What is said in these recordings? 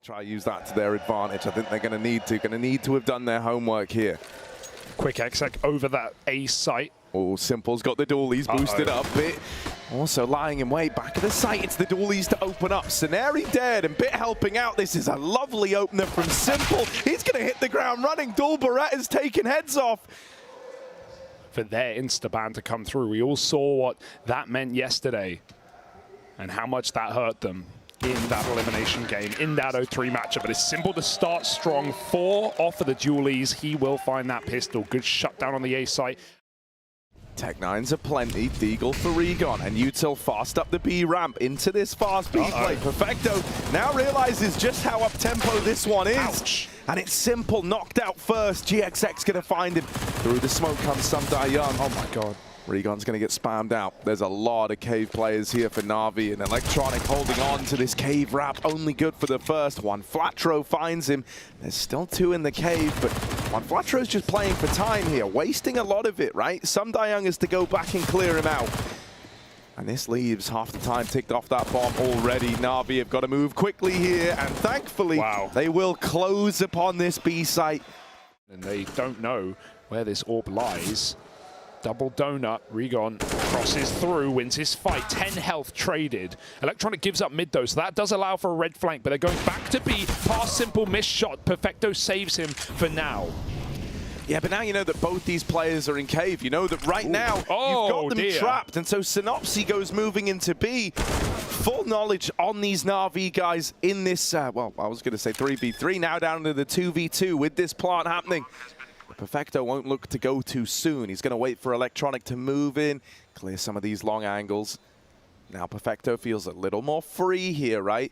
Try use that to their advantage. I think they're going to need to have done their homework here. Quick exec over that A site. Oh, Simple's got the duel. He's boosted up. Bit also lying in wait. Back of the site. It's the dualies to open up. Scenario dead and Bit helping out. This is a lovely opener from Simple. He's going to hit the ground running. Duel Barrett is taking heads off. For their insta-ban to come through. We all saw what that meant yesterday and how much that hurt them in that elimination game, in that 0-3 matchup. But it's Simple to start strong. 4 off of the dualies. He will find that pistol. Good shutdown on the A site. Tech-9s are plenty. Deagle for Regon, and Util fast up the B ramp into this fast B play. Perfecto now realizes just how up-tempo this one is. Ouch. And it's Simple knocked out first. GXX gonna find him. Through the smoke comes some Young. Oh my god. Regon's gonna get spammed out. There's a lot of cave players here for NaVi, and Electronic holding on to this cave wrap. Only good for the first one. Flatro finds him. There's still 2 in the cave, but Flatro's just playing for time here, wasting a lot of it, right? Some Young is to go back and clear him out. And this leaves half the time ticked off that bomb already. NaVi have got to move quickly here, and thankfully they will close upon this B site. And they don't know where this orb lies. Double donut, Regon crosses through, wins his fight. 10 health traded. Electronic gives up mid though, so that does allow for a red flank, but they're going back to B. Pass Simple, missed shot. Perfecto saves him for now. Yeah, but now you know that both these players are in cave. You know that right now you've got them trapped, and so Synopsy goes moving into B. Full knowledge on these NaVi guys in this, well, I was going to say 3v3, now down to the 2v2 with this plant happening. Perfecto won't look to go too soon. He's going to wait for Electronic to move in, clear some of these long angles. Now Perfecto feels a little more free here, right?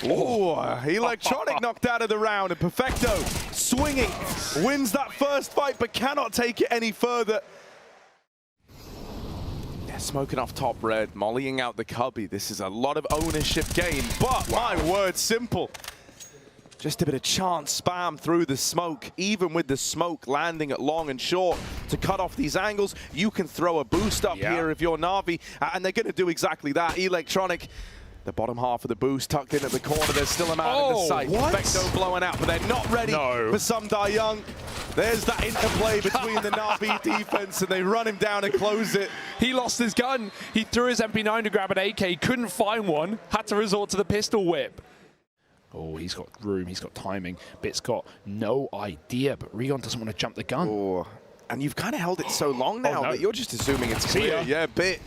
Oh, Electronic knocked out of the round, and Perfecto swinging, wins that first fight, but cannot take it any further. Yeah, smoking off top red, mollying out the cubby. This is a lot of ownership gain, but my word, Simple. Just a bit of chance spam through the smoke. Even with the smoke landing at long and short to cut off these angles, you can throw a boost up here if you're NaVi, and they're going to do exactly that. Electronic, the bottom half of the boost tucked in at the corner. There's still a man in the sight. Perfecto blowing out, but they're not ready for some Young. There's that interplay between the NaVi defense, and they run him down and close it. He lost his gun. He threw his MP9 to grab an AK, couldn't find one, had to resort to the pistol whip. Oh, he's got room, he's got timing. Bit's got no idea, but Regon doesn't want to jump the gun. Oh, and you've kind of held it so long now that you're just assuming it's clear. Yeah, Bit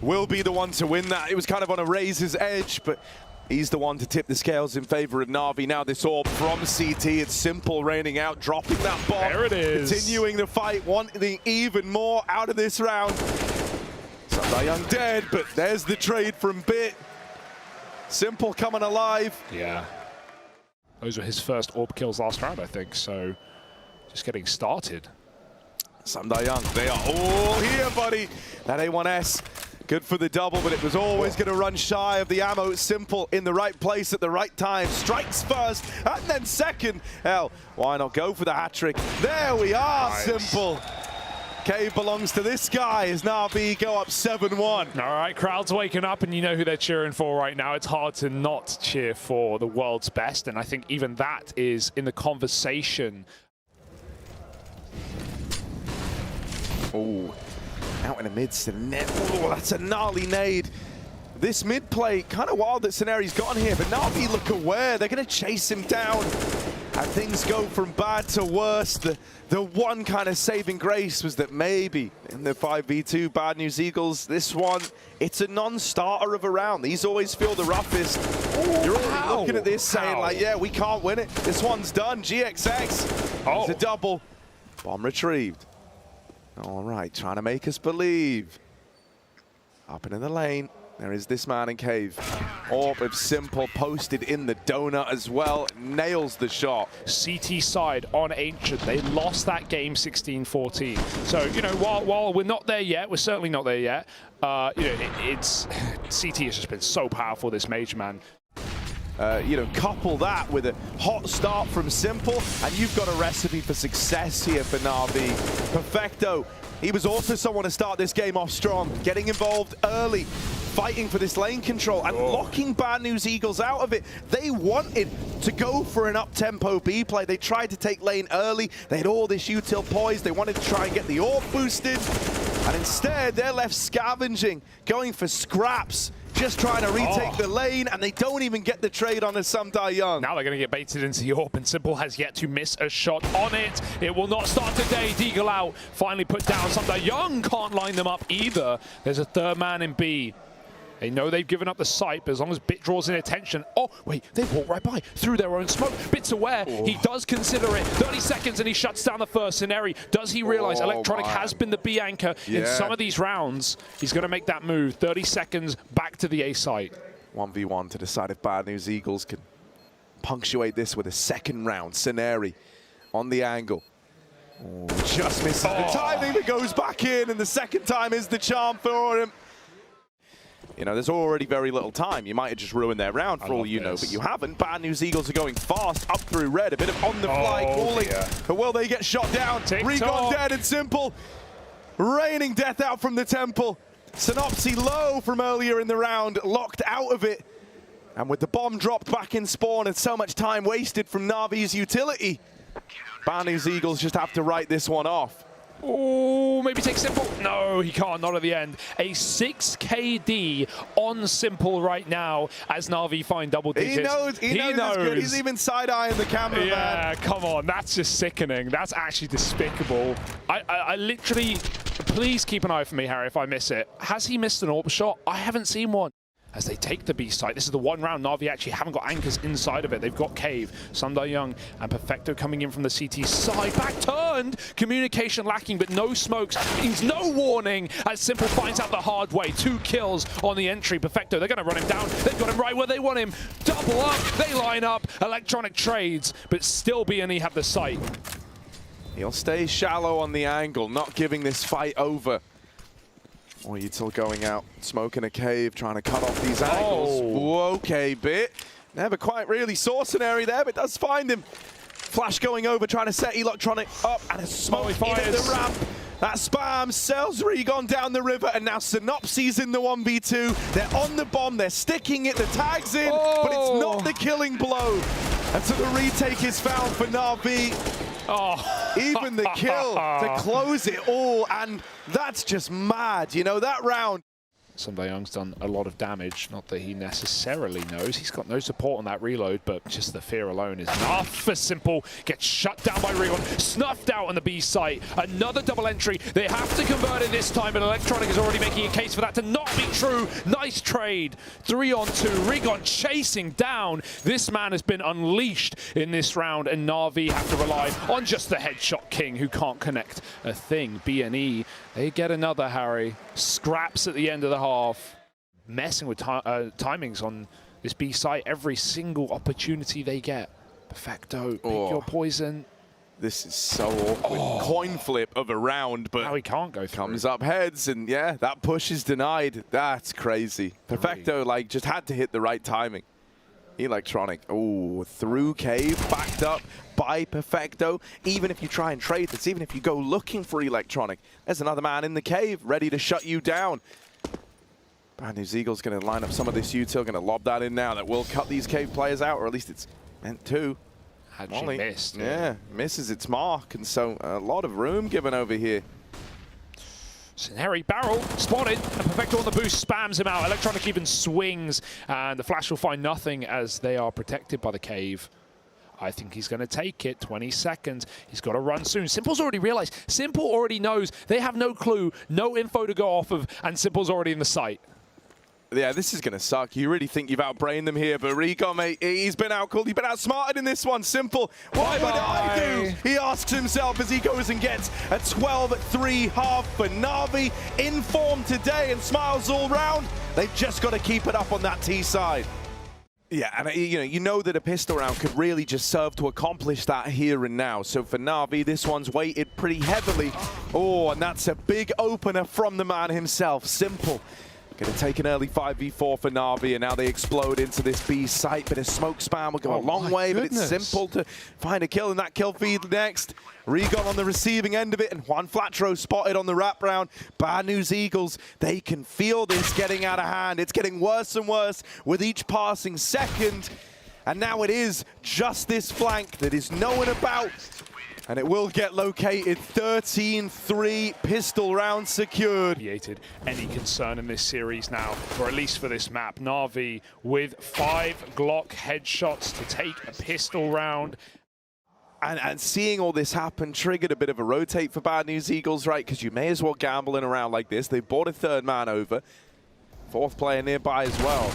will be the one to win that. It was kind of on a razor's edge, but he's the one to tip the scales in favor of NaVi. Now this orb from CT, it's Simple raining out, dropping that bomb. There it is. Continuing the fight, wanting even more out of this round. Some Young dead, but there's the trade from Bit. Simple coming alive. Yeah. Those were his first orb kills last round, I think, so just getting started. Some Young, they are all here, buddy. That A1S, good for the double, but it was always going to run shy of the ammo. Simple in the right place at the right time. Strikes first, and then second. Hell, why not go for the hat-trick? There we are, Simple. Cave belongs to this guy as NaVi go up 7-1. All right, crowd's waking up, and you know who they're cheering for right now. It's hard to not cheer for the world's best, and I think even that is in the conversation. Oh, out in the midst of the net. Oh, that's a gnarly nade. This mid play, kind of wild that Scenario's gotten here, but NaVi look aware. They're going to chase him down. And things go from bad to worse. The one kind of saving grace was that maybe in the 5v2 Bad News Eagles, this one, it's a non-starter of a round. These always feel the roughest. You're already looking at this saying like, yeah, we can't win it. This one's done. GXX, it's a double. Bomb retrieved. All right, trying to make us believe. Up into the lane. There is this man in cave. Orb of Simple posted in the donut as well. Nails the shot. CT side on Ancient. They lost that game 16-14. So, you know, while we're not there yet, we're certainly not there yet, you know, it's CT has just been so powerful, this Mage Man. You know, couple that with a hot start from Simple, and you've got a recipe for success here for NaVi. Perfecto, he was also someone to start this game off strong, getting involved early. fighting for this lane control and locking Bad News Eagles out of it. They wanted to go for an up-tempo B play. They tried to take lane early. They had all this util poised. They wanted to try and get the orb boosted. And instead, they're left scavenging, going for scraps, just trying to retake the lane, and they don't even get the trade on a Sumda Young. Now they're going to get baited into the orb, and Simple has yet to miss a shot on it. It will not start today. Deagle out, finally put down. Sumda Young can't line them up either. There's a third man in B. They know they've given up the site, but as long as Bit draws in attention. Oh, wait, they walk right by through their own smoke. Bit's aware. He does consider it. 30 seconds and he shuts down the first scenario. Does he realize Electronic has been the B anchor in some of these rounds? He's going to make that move. 30 seconds back to the A site. 1v1 to decide if Bad News Eagles can punctuate this with a second round. Scenari on the angle. Just misses the timing, but goes back in, and the second time is the charm for him. You know, there's already very little time. You might have just ruined their round for all you know, but you haven't. Bad News Eagles are going fast up through red. A bit of on-the-fly calling. But will they get shot down? Recon dead and Simple. Raining death out from the temple. Synopsy low from earlier in the round, locked out of it. And with the bomb dropped back in spawn and so much time wasted from NaVi's utility, Bad News Eagles just have to write this one off. Oh, maybe take Simple. No, he can't, not at the end. A 6 KD on Simple right now as NaVi find double digits. He knows. He's even side-eyeing the camera, man. Come on, that's just sickening. That's actually despicable. I literally, please keep an eye for me, Harry, if I miss it. Has he missed an orb shot? I haven't seen one. As they take the B site, this is the one round NaVi actually haven't got anchors inside of it. They've got Cave, Sumda Young, and Perfecto coming in from the CT side. Back turned, communication lacking, but no smokes means no warning as Simple finds out the hard way. 2 kills on the entry. Perfecto, they're going to run him down. They've got him right where they want him. Double up, they line up. Electronic trades, but still B&E have the site. He'll stay shallow on the angle, not giving this fight over. Or util going out, smoking a cave, trying to cut off these angles. Okay, Bit. Never quite really saw Scenari there, but does find him. Flash going over, trying to set Electronic up, and a smoke in at the ramp. That spam, Sel's Regon down the river, and now Synopsy's in the 1v2. They're on the bomb, they're sticking it, the tag's in, but it's not the killing blow. And so the retake is found for NaVi. Even the kill to close it all, and that's just mad. You know, that round. Sumda Young's done a lot of damage, not that he necessarily knows. He's got no support on that reload, but just the fear alone is enough for Simple. Gets shut down by Regon, snuffed out on the B site. Another double entry. They have to convert it this time, but Electronic is already making a case for that to not be true. Nice trade. 3-on-2. Regon chasing down. This man has been unleashed in this round, and NaVi have to rely on just the headshot king who can't connect a thing. B&E, they get another, Harry. Scraps at the end of the half. Messing with timings on this B site every single opportunity they get. Perfecto, pick your poison. This is so awkward. Coin flip of a round, but now he can't go through. Comes up heads, and yeah, that push is denied. That's crazy. Perfecto, like, just had to hit the right timing. Electronic, through cave, backed up by Perfecto. Even if you try and trade this, even if you go looking for Electronic, there's another man in the cave ready to shut you down. Bad News Eagles going to line up some of this util, going to lob that in now. That will cut these cave players out, or at least it's meant to. Had she missed. Yeah, misses its mark, and so a lot of room given over here. Scenari barrel spotted, and Perfecto on the boost spams him out. Electronic even swings, and the flash will find nothing as they are protected by the cave. I think he's going to take it. 20 seconds. He's got to run soon. Simple's already realized. Simple already knows. They have no clue, no info to go off of, and Simple's already in the site. Yeah, this is going to suck. You really think you've outbrained them here, but Rico, mate, he's been outcalled. He's been outsmarted in this one. Simple. What would I do? He asks himself as he goes and gets a 12-3 half for NaVi. In form today and smiles all round. They've just got to keep it up on that T side. Yeah, and you know that a pistol round could really just serve to accomplish that here and now. So for NaVi, this one's weighted pretty heavily. And that's a big opener from the man himself, Simple. Gonna take an early 5v4 for NaVi, and now they explode into this B site. But a smoke spam will go a long way, but it's simple to find a kill, and that kill feed next. Rigon on the receiving end of it, and Juan Flatro spotted on the wraparound. Bad news Eagles, they can feel this getting out of hand. It's getting worse and worse with each passing second. And now it is just this flank that is known about. And it will get located. 13-3 pistol round secured. Any concern in this series now, or at least for this map. NaVi with 5 Glock headshots to take a pistol round. And seeing all this happen triggered a bit of a rotate for Bad News Eagles, right? Because you may as well gamble in a round like this. They brought a 3rd man over. 4th player nearby as well.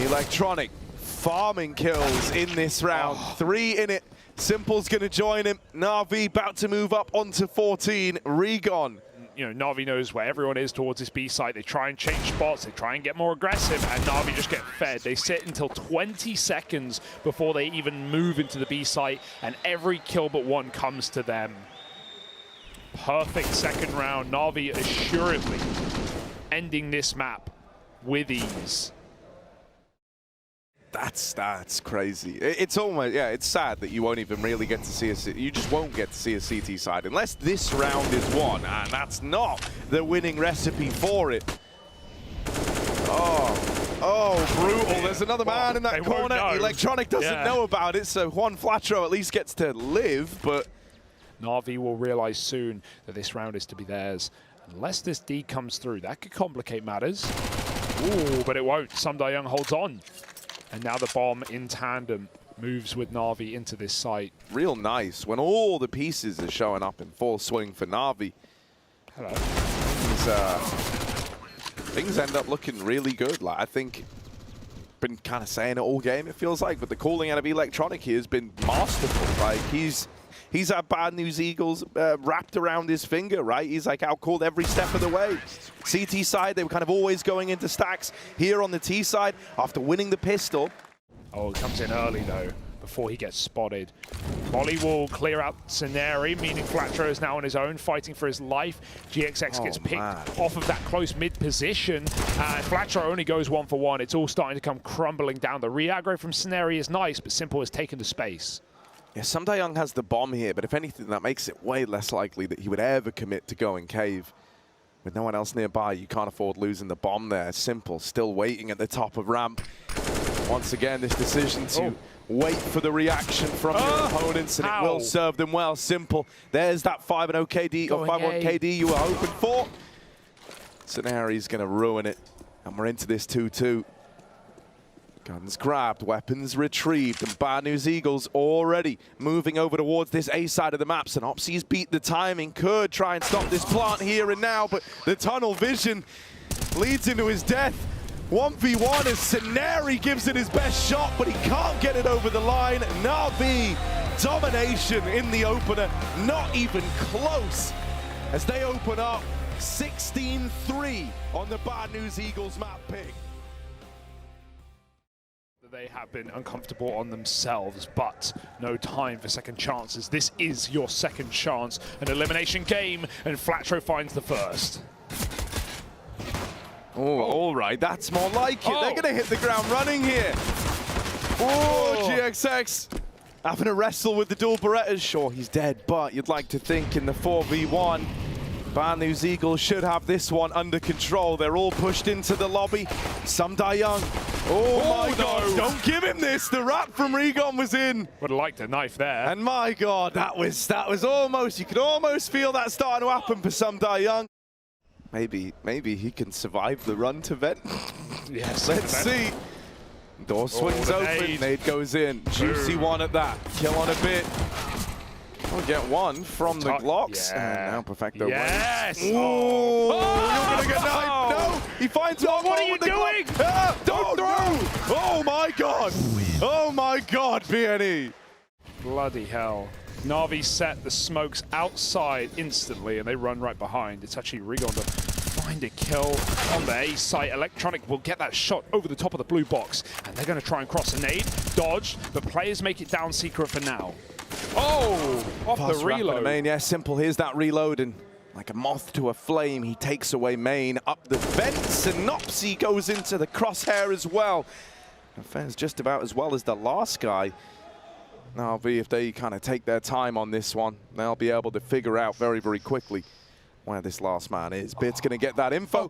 Electronic farming kills in this round. 3 in it. Simple's going to join him. NaVi about to move up onto 14. Rigon. You know, NaVi knows where everyone is towards this B site. They try and change spots. They try and get more aggressive, and NaVi just get fed. They sit until 20 seconds before they even move into the B site, and every kill but one comes to them. Perfect second round. NaVi assuredly ending this map with ease. That's crazy. It's almost, yeah, it's sad that you won't even really get to see you just won't get to see a CT side unless this round is won, and that's not the winning recipe for it. Oh, brutal. There's another man in that corner. Electronic doesn't know about it, so Juan Flatro at least gets to live, but NaVi will realize soon that this round is to be theirs. Unless this D comes through, that could complicate matters. Ooh, but it won't. Young holds on. And now the bomb in tandem moves with NaVi into this site. Real nice when all the pieces are showing up in full swing for NaVi. Hello. Things end up looking really good. Like, I think, been kind of saying it all game, it feels like, but the calling out of Electronic here has been masterful. Like, he's had Bad News Eagles wrapped around his finger, right? He's like outcalled every step of the way. CT side, they were kind of always going into stacks. Here on the T side, after winning the pistol. Oh, it comes in early though, before he gets spotted. Molly will clear out Scenari, meaning Flatro is now on his own, fighting for his life. GXX gets picked off of that close mid position, and Flatro only goes 1 for 1. It's all starting to come crumbling down. The re-aggro from Scenari is nice, but Simple has taken the space. Yeah, Young has the bomb here, but if anything, that makes it way less likely that he would ever commit to going cave. With no one else nearby, you can't afford losing the bomb there. Simple, still waiting at the top of ramp. Once again, this decision to wait for the reaction from your opponents, and it will serve them well. Simple, there's that 5-0 KD, or 5-1 KD you were hoping for. Scenari's going to ruin it, and we're into this 2-2. Guns grabbed, weapons retrieved, and Bad News Eagles already moving over towards this A side of the map. Synopsys beat the timing, could try and stop this plant here and now, but the tunnel vision leads into his death. 1v1 as Scenari gives it his best shot, but he can't get it over the line. NaVi, domination in the opener, not even close, as they open up 16-3 on the Bad News Eagles map pick. They have been uncomfortable on themselves, but no time for second chances. This is your second chance, an elimination game, and Flatro finds the first. All right, that's more like it. They're going to hit the ground running here. GXX having a wrestle with the dual Berettas. Sure, he's dead, but you'd like to think in the 4v1, Bad News Eagles should have this one under control. They're all pushed into the lobby. Young. My God, don't give him this. The rat from Rigon was in. Would have liked a knife there. And my God, that was almost, you could almost feel that starting to happen for Young. Maybe he can survive the run to vent. Yes. Let's see. Door swings open, nade goes in. Juicy one at that. Kill on a bit. We'll get one from the Glocks. And now Perfecto wins. Yes! You're gonna get knifed. No! He finds one. What are you doing? Don't throw! Oh my God! Oh my God, BNE! Bloody hell. NaVi set the smokes outside instantly, and they run right behind. It's actually Rigon to find a kill on the A site. Electronic will get that shot over the top of the blue box, and they're going to try and cross a nade. Dodge, but players make it down secret for now. Off the reload. Main, yeah, Simple. Here's that reload, and Like a moth to a flame, he takes away main up the vents, and Nopsy goes into the crosshair as well. And fares just about as well as the last guy. NaVi, if they kind of take their time on this one, they'll be able to figure out very, very quickly where this last man is. Bit's going to get that info,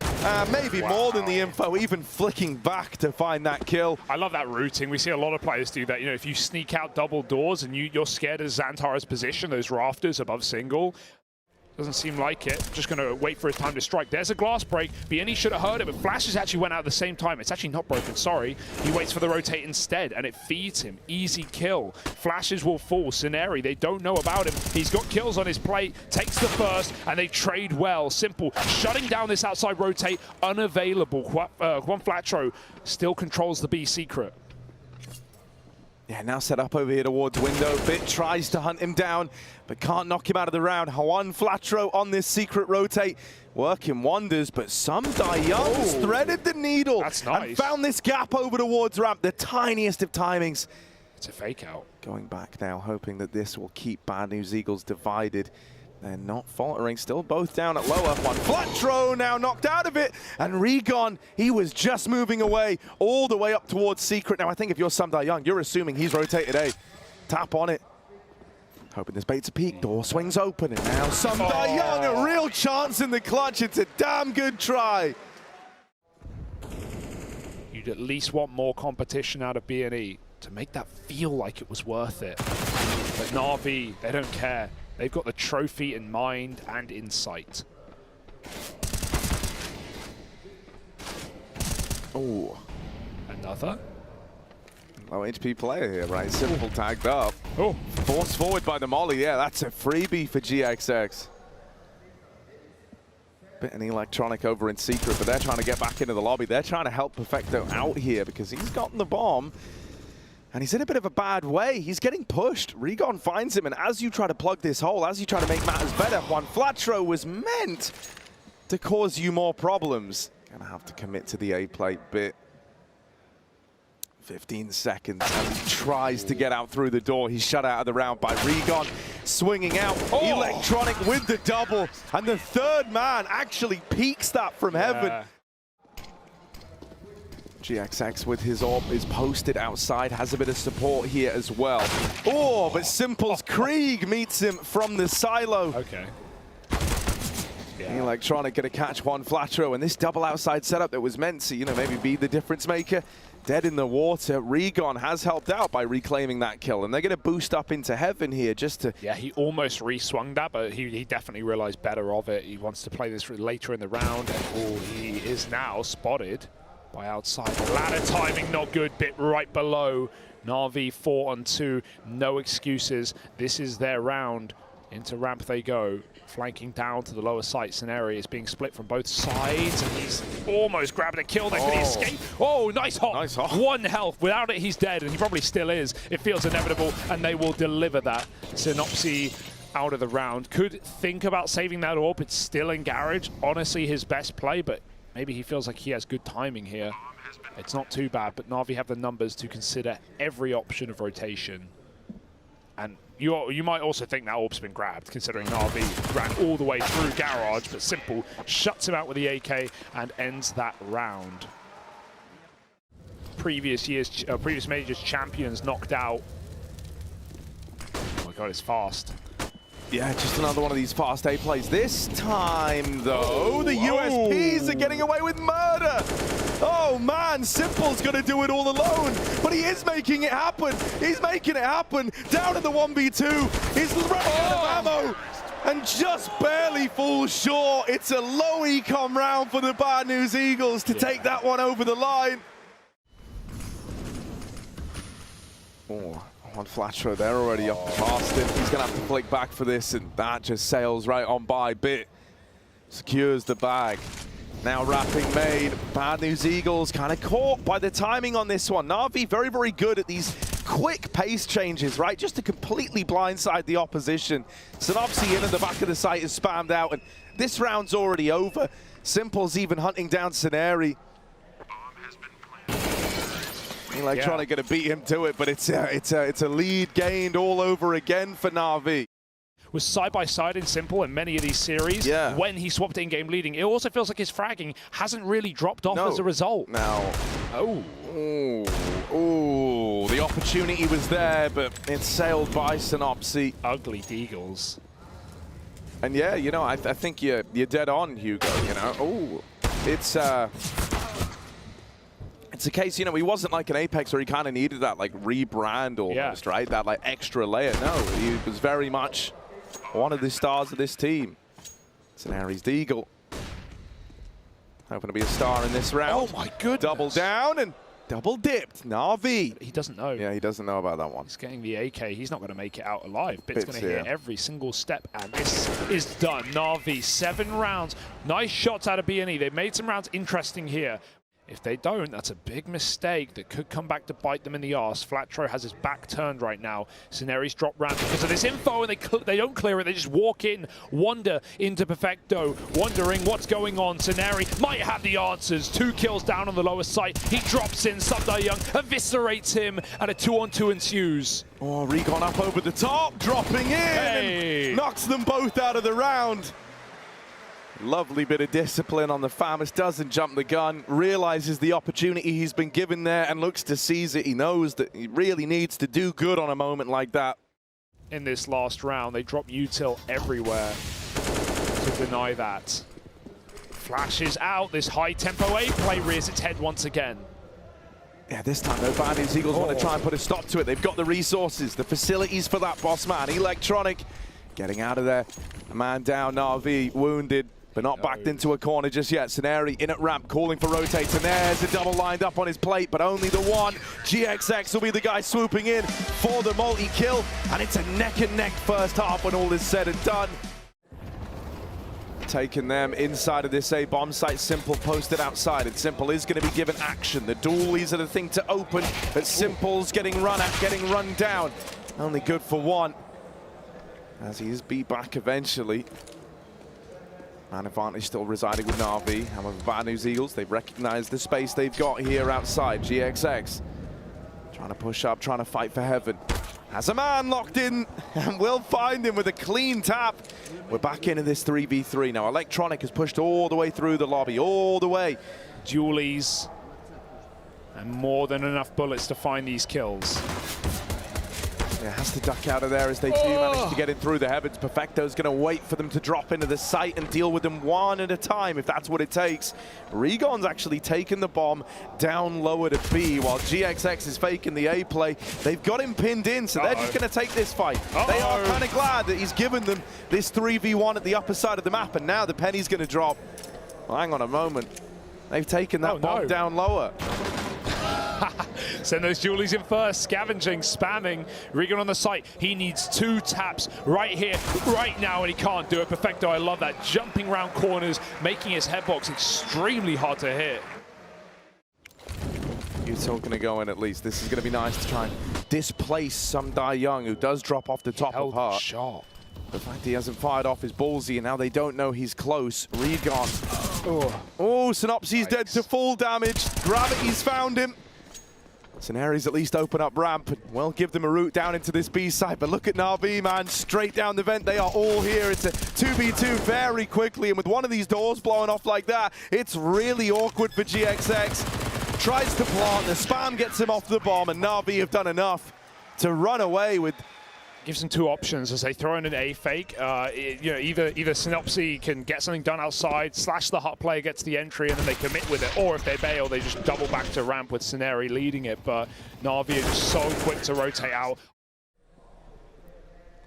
maybe more than the info, even flicking back to find that kill. I love that routing. We see a lot of players do that. You know, if you sneak out double doors and you're scared of xantares' position, those rafters above single, doesn't seem like it. Just going to wait for his time to strike. There's a glass break. BNE should have heard it, but Flashes actually went out at the same time. It's actually not broken, sorry. He waits for the rotate instead, and it feeds him. Easy kill. Flashes will fall. Scenario, they don't know about him. He's got kills on his plate, takes the first, and they trade well. Simple. Shutting down this outside rotate, unavailable. Juan Flatro still controls the B secret. Yeah, now set up over here towards window. Bit tries to hunt him down, but can't knock him out of the round. Juan Flatro on this secret rotate, working wonders, but some Young's threaded the needle. That's nice. And found this gap over towards ramp, the tiniest of timings. It's a fake out. Going back now, hoping that this will keep Bad News Eagles divided. They're not faltering, still both down at lower. Juan Flatro now knocked out of it, and Regon, he was just moving away all the way up towards secret. Now I think if you're Sam Young, you're assuming he's rotated A. Tap on it. Hoping this bait's a peek, door swings open, and now Sam Young, a real chance in the clutch. It's a damn good try. You'd at least want more competition out of BNE to make that feel like it was worth it. But NaVi, they don't care. They've got the trophy in mind and in sight. Oh, Another? low HP player here, right? Simple tagged up. Oh, Forced forward by the molly. Yeah, that's a freebie for GXX. Bit an electronic over in secret, but they're trying to get back into the lobby. They're trying to help Perfecto out here because he's gotten the bomb. And he's in a bit of a bad way. He's getting pushed. Regon finds him, and as you try to plug this hole, as you try to make matters better, Juan Flatro was meant to cause you more problems. Gonna have to commit to the A plate bit. 15 seconds, and he tries to get out through the door. He's shut out of the round by Regon, swinging out. Electronic with the double, and the third man actually peeks that from heaven. GXX with his orb is posted outside, has a bit of support here as well. Oh, but Simple's Krieg meets him from the silo. okay. Electronic gonna catch Juan Flatro, and this double outside setup that was meant to, you know, maybe be the difference maker, dead in the water. Regon has helped out by reclaiming that kill, and they're gonna boost up into heaven here just to... Yeah, he almost re-swung that, but he definitely realized better of it. He wants to play this later in the round, and he is now spotted by outside. Ladder timing not good, bit right below. NaVi 4-on-2, no excuses. This is their round. Into ramp they go, flanking down to the lower site. Scenario is being split from both sides, and he's almost grabbing a kill there. Can he escape? Oh, nice hop. Nice hop. 1 health. Without it, he's dead, and he probably still is. It feels inevitable, and they will deliver that. Synopsy out of the round. Could think about saving that orb. It's still in garage. Honestly, his best play, but maybe he feels like he has good timing here. It's not too bad, but NaVi have the numbers to consider every option of rotation. And you might also think that orb's been grabbed, considering NaVi ran all the way through garage, but Simple shuts him out with the AK and ends that round. Previous majors champions knocked out. Oh my god, it's fast. Yeah, just another one of these fast A plays. This time, though, the USPs are getting away with murder. Oh, man, Simple's going to do it all alone, but he is making it happen. He's making it happen. Down to the 1v2. He's running out of ammo and just barely falls short. It's a low econ round for the Bad News Eagles to take that one over the line. Oh. On Flatro, they're already up past him. He's going to have to flick back for this, and that just sails right on by. Bit secures the bag. Now wrapping made. Bad News Eagles kind of caught by the timing on this one. NaVi very, very good at these quick pace changes, right? Just to completely blindside the opposition. Synopsy in at the back of the site is spammed out, and this round's already over. Simple's even hunting down Scenario. Electronic going to beat him to it, but it's a lead gained all over again for NaVi. was side by side in Simple in many of these series. Yeah. When he swapped in game leading, it also feels like his fragging hasn't really dropped off as a result. Now, oh, the opportunity was there, but it's sailed by Synopsy. Ugly Deagles. And yeah, you know, I think you're dead on, Hugo. You know, it's a case. You know, he wasn't like an Apex where he kind of needed that like rebrand almost, right? That like extra layer. No, he was very much one of the stars of this team. Senary's Deagle. Hoping to be a star in this round. Oh my goodness. Double down and double dipped. NaVi. He doesn't know. Yeah, he doesn't know about that one. He's getting the AK. He's not going to make it out alive. Bit's going to yeah. hit every single step, and this is done. NaVi, 7 rounds. Nice shots out of B&E. They've made some rounds interesting here. If they don't, that's a big mistake that could come back to bite them in the arse. Flatro has his back turned right now. Senary's drop round because of this info, and they don't clear it. They just walk in, wander into Perfecto, wondering what's going on. Senary might have the answers. 2 kills down on the lower site. He drops in. Subdai Young eviscerates him, and a 2-on-2 ensues. Oh, Recon up over the top, dropping in, and knocks them both out of the round. Lovely bit of discipline on the Famas, doesn't jump the gun, realizes the opportunity he's been given there and looks to seize it. He knows that he really needs to do good on a moment like that. In this last round, they drop util everywhere to deny that. Flashes out, this high tempo A play rears its head once again. Yeah, this time though, Bad News Eagles want to try and put a stop to it. They've got the resources, the facilities for that, boss man. Electronic getting out of there. A man down, NaVi wounded, but not backed into a corner just yet. Senary in at ramp, calling for rotates, and there's a double lined up on his plate, but only the one. GXX will be the guy swooping in for the multi-kill, and it's a neck-and-neck first half when all is said and done. Taking them inside of this A bomb site. Simple posted outside, and Simple is going to be given action. The dualies are the thing to open, but Simple's getting run at, getting run down. Only good for one, as he is beat back eventually. Man advantage still residing with NaVi. However, Bad News Eagles, they've recognized the space they've got here outside. GXX trying to push up, trying to fight for heaven. Has a man locked in, and we'll find him with a clean tap. We're back into this 3v3 now. Electronic has pushed all the way through the lobby, all the way. Dualies, and more than enough bullets to find these kills. Yeah, has to duck out of there as they do manage to get in through the heavens. Perfecto's going to wait for them to drop into the site and deal with them one at a time, if that's what it takes. Regon's actually taken the bomb down lower to B, while GXX is faking the A play. They've got him pinned in, so they're just going to take this fight. They are kind of glad that he's given them this 3v1 at the upper side of the map, and now the penny's going to drop. Well, hang on a moment. They've taken that bomb down lower. Send those Dualies in first, scavenging, spamming. Regan on the site. He needs 2 taps right here, right now, and he can't do it. Perfecto, I love that. Jumping around corners, making his headbox extremely hard to hit. Util going to go in at least. This is going to be nice to try and displace Subdai Young, who does drop off the top of Heart. Shot. The fact he hasn't fired off is ballsy, and now they don't know he's close. Regon. Oh, Synopsy's dead to full damage. Gravity's found him. Senary's at least open up ramp and, well, give them a route down into this B site. But look at NaVi, man, straight down the vent. They are all here. It's a 2v2 very quickly, and with one of these doors blowing off like that, it's really awkward for GXX. Tries to plant, the spam gets him off the bomb, and NaVi have done enough to run away with. Gives them 2 options as they throw in an A fake. You know, either Synopsy can get something done outside, slash the hot player gets the entry, and then they commit with it. Or if they bail, they just double back to ramp with Senary leading it. But NaVi is just so quick to rotate out.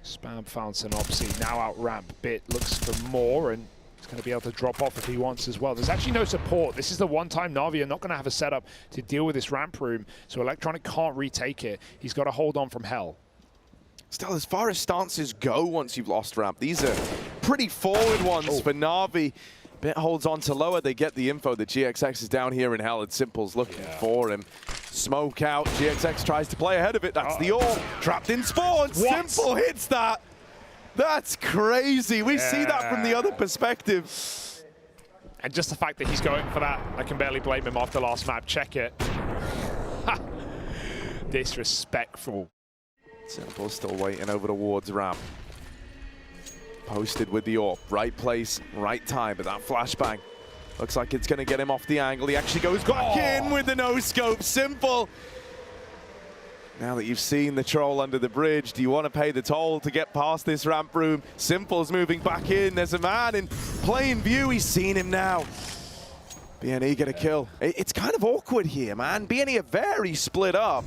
Spam found Synopsy, now out ramp. Bit looks for more, and he's going to be able to drop off if he wants as well. There's actually no support. This is the one time NaVi are not going to have a setup to deal with this ramp room, so Electronic can't retake it. He's got to hold on from hell. Still, as far as stances go once you've lost ramp, these are pretty forward ones for NaVi. Bit holds on to lower. They get the info that GXX is down here in hell, and Simple's looking for him. Smoke out. GXX tries to play ahead of it. That's the AWP. Trapped in spawn. Simple hits that. That's crazy. We see that from the other perspective. And just the fact that he's going for that, I can barely blame him after last map. Check it. Disrespectful. Simple's still waiting over towards ramp. Posted with the AWP. Right place, right time, but that flashbang looks like it's going to get him off the angle. He actually goes back in with the no-scope. Simple. Now that you've seen the troll under the bridge, do you want to pay the toll to get past this ramp room? Simple's moving back in. There's a man in plain view. He's seen him now. BNE get a kill. It's kind of awkward here, man. BNE are very split up.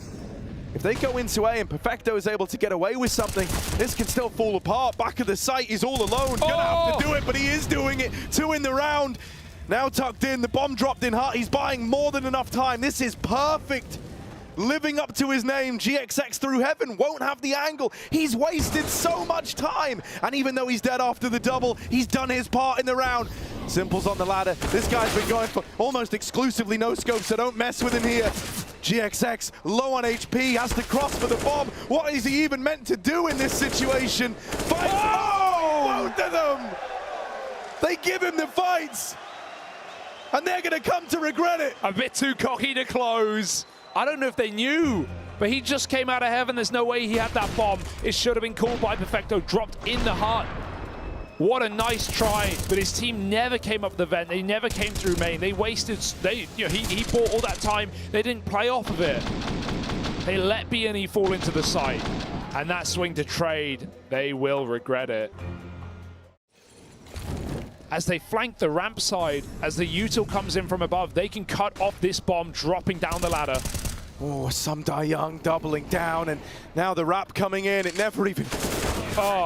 If they go into A and Perfecto is able to get away with something, this can still fall apart. Back of the site, he's all alone. Gonna have to do it, but he is doing it. 2 in the round. Now tucked in, the bomb dropped in hard. He's buying more than enough time. This is perfect. Living up to his name, GXX through heaven, won't have the angle. He's wasted so much time. And even though he's dead after the double, he's done his part in the round. Simple's on the ladder. This guy's been going for almost exclusively no scope, so don't mess with him here. GXX low on HP, has to cross for the bomb. What is he even meant to do in this situation? Fight! Oh! Both of them! They give him the fights! And they're gonna come to regret it. A bit too cocky to close. I don't know if they knew, but he just came out of heaven. There's no way he had that bomb. It should have been called by Perfecto, dropped in the heart. What a nice try, but his team never came up the vent. They never came through main. They wasted, he bought all that time. They didn't play off of it. They let BNE fall into the site, and that swing to trade, they will regret it. As they flank the ramp side, as the util comes in from above, they can cut off this bomb dropping down the ladder. Oh, Young doubling down, and now the wrap coming in. It never even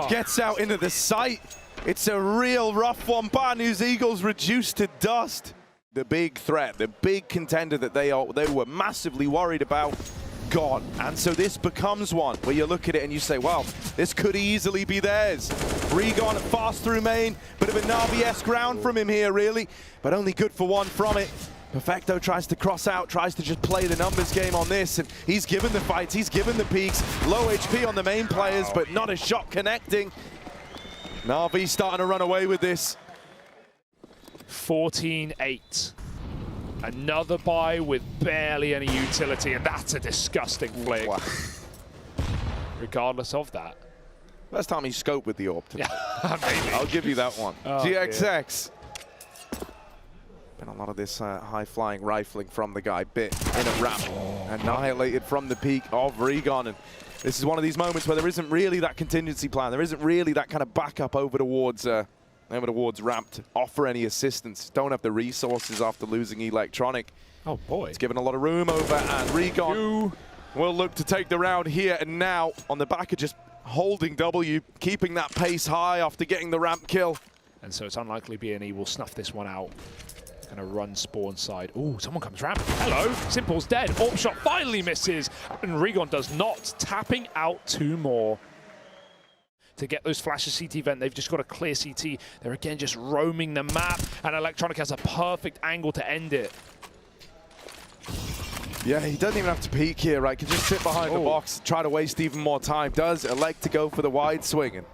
gets out into the site. It's a real rough one. Bad News Eagles reduced to dust. The big threat, the big contender that they were massively worried about, gone. And so this becomes one where you look at it and you say, well, this could easily be theirs. Regon fast through main, bit of a NaVi-esque round from him here, really, but only good for one from it. Perfecto tries to cross out, tries to just play the numbers game on this, and he's given the fights, he's given the peaks. Low HP on the main players, but not a shot connecting. NaVi starting to run away with this. 14-8. Another buy with barely any utility, and that's a disgusting flick. Wow. Regardless of that. First time he scoped with the AWP today. Maybe. I'll give you that one. Oh, GXX. Been a lot of this high-flying rifling from the guy. Bit in a wrap. Annihilated from the peak of Regon. And this is one of these moments where there isn't really that contingency plan. There isn't really that kind of backup over towards ramp to offer any assistance. Don't have the resources after losing Electronic. Oh boy. It's given a lot of room over, and Regon will look to take the round here and now on the back of just holding W, keeping that pace high after getting the ramp kill. And so it's unlikely BNE will snuff this one out. Gonna run spawn side. Ooh, someone comes ramp. Hello, Simple's dead. AWP shot finally misses, and Regon does not. Tapping out 2 more. To get those flashes CT vent, they've just got a clear CT. They're again just roaming the map, and Electronic has a perfect angle to end it. Yeah, he doesn't even have to peek here, right? Can just sit behind the box, try to waste even more time. Does elect to go for the wide swing, and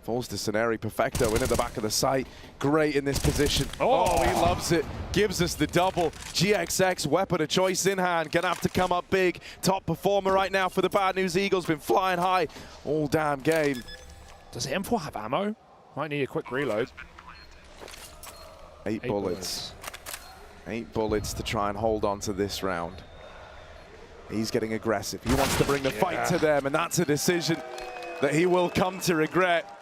falls to Scenari. Perfecto in at the back of the site. Great in this position. Oh, he loves it. Gives us the double. GXX, weapon of choice in hand. Gonna have to come up big. Top performer right now for the Bad News Eagles. Been flying high all damn game. Does the M4 have ammo? Might need a quick reload. 8 bullets. 8 bullets to try and hold on to this round. He's getting aggressive. He wants to bring the fight to them, and that's a decision that he will come to regret.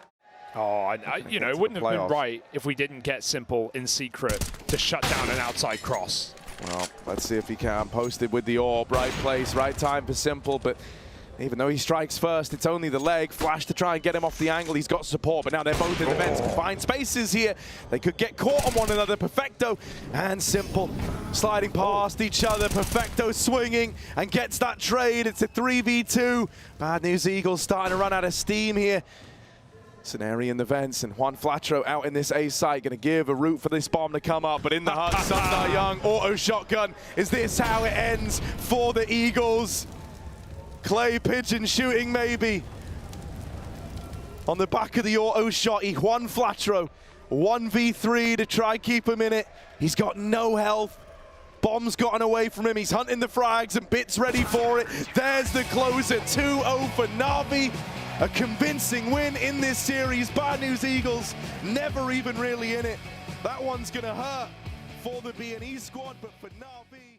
Oh, you know, it wouldn't have been right if we didn't get Simple in secret to shut down an outside cross. Well, let's see if he can. Posted with the AWP. Right place, right time for Simple, but even though he strikes first, it's only the leg. Flash to try and get him off the angle. He's got support, but now they're both in the vents. Confined spaces here. They could get caught on one another. Perfecto and Simple sliding past each other. Perfecto swinging and gets that trade. It's a 3v2. Bad News Eagles starting to run out of steam here. Scenari in the vents, and Juan Flatro out in this A site, going to give a route for this bomb to come up, but in the hut, Sundar Young, auto shotgun. Is this how it ends for the Eagles? Clay Pigeon shooting maybe. On the back of the auto shot, Juan Flatro, 1v3 to try keep him in it. He's got no health. Bomb's gotten away from him. He's hunting the frags, and Bit's ready for it. There's the closer, 2-0 for NaVi. A convincing win in this series. Bad news Eagles, never even really in it. That one's gonna hurt for the B&E squad, but for NaVi.